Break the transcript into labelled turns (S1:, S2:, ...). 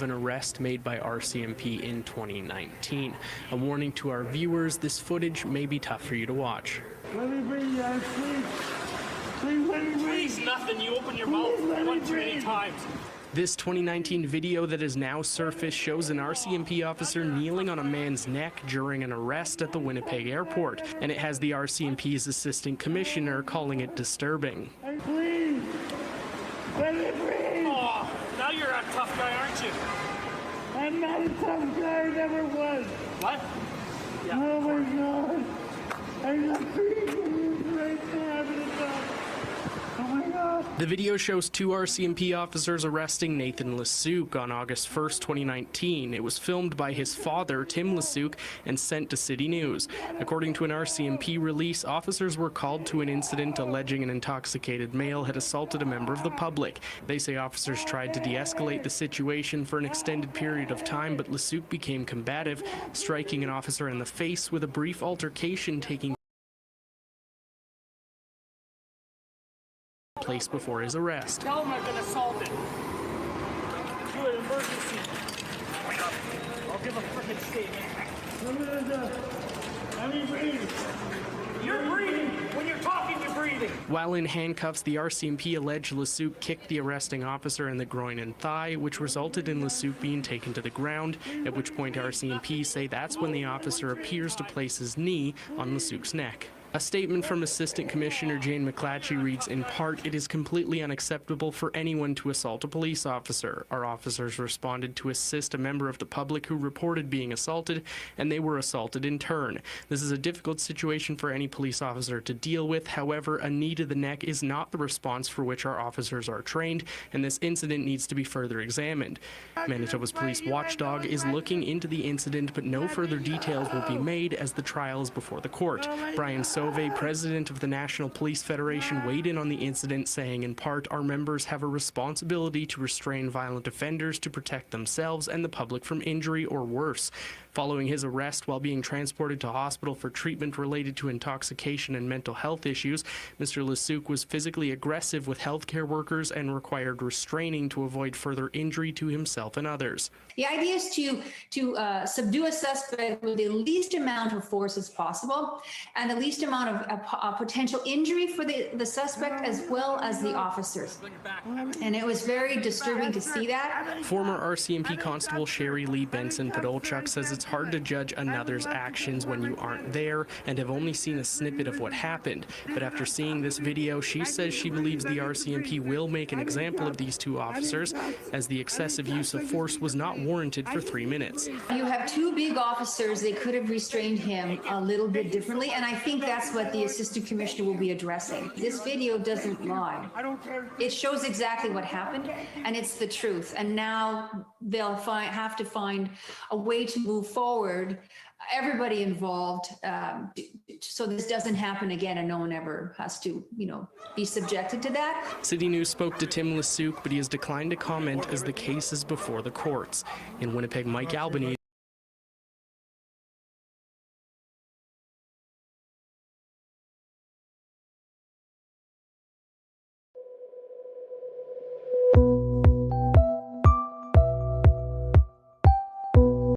S1: An arrest made by RCMP in 2019. A warning to our viewers, this footage may be tough for you to watch.
S2: Let me bring you out, please. Please let me bring.
S3: Please, nothing. You open your mouth 120 times.
S1: This 2019 video that has now surfaced shows an RCMP officer kneeling on a man's neck during an arrest at the Winnipeg airport, and it has the RCMP's assistant commissioner calling it disturbing.
S2: Please, let me breathe.
S3: Oh, now you're a tough guy, aren't you?
S2: I'm not a tough guy, I never was.
S3: What? Yeah.
S2: Oh my God. I'm not breathing right now, having a talk. Oh my God.
S1: The video shows two RCMP officers arresting Nathan Lesuc on August 1st, 2019. It was filmed by his father, Tim Lesuc, and sent to City News. According to an RCMP release, officers were called to an incident alleging an intoxicated male had assaulted a member of the public. They say officers tried to de-escalate the situation for an extended period of time, but Lesuc became combative, striking an officer in the face with a brief altercation taking place before his arrest.
S3: Tell him I've been assaulted. Do an emergency. I'll give a frickin' statement.
S2: Let me breathe.
S3: You're breathing. When you're talking, you're breathing.
S1: While in handcuffs, the RCMP alleged Lesuc kicked the arresting officer in the groin and thigh, which resulted in Lesuc being taken to the ground, at which point RCMP say that's when the officer appears to place his knee on Lesuc's neck. A statement from Assistant Commissioner Jane McClatchy reads, in part, it is completely unacceptable for anyone to assault a police officer. Our officers responded to assist a member of the public who reported being assaulted, and they were assaulted in turn. This is a difficult situation for any police officer to deal with. However, a knee to the neck is not the response for which our officers are trained, and this incident needs to be further examined. Manitoba's police watchdog is looking into the incident, but no further details will be made as the trial is before the court. Brian Sauvé, president of the National Police Federation, weighed in on the incident, saying, in part, our members have a responsibility to restrain violent offenders to protect themselves and the public from injury or worse. Following his arrest while being transported to hospital for treatment related to intoxication and mental health issues, Mr. Lesuc was physically aggressive with healthcare workers and required restraining to avoid further injury to himself and others.
S4: The idea is to subdue a suspect with the least amount of force as possible and the least amount of potential injury for the suspect as well as the officers. And it was very disturbing to see that.
S1: Former RCMP Constable Sherry Lee Benson Podolchuk says it's hard to judge another's actions when you aren't there and have only seen a snippet of what happened. But after seeing this video, she says she believes the RCMP will make an example of these two officers, as the excessive use of force was not warranted for 3 minutes.
S4: You have two big officers. They could have restrained him a little bit differently, and I think that's what the Assistant Commissioner will be addressing. This video doesn't lie. It shows exactly what happened, and it's the truth. And now they'll have to find a way to move forward, everybody involved, so this doesn't happen again and no one ever has to, be subjected to that.
S1: City News spoke to Tim Lesuc, but he has declined to comment as the case is before the courts. In Winnipeg, Mike Albany.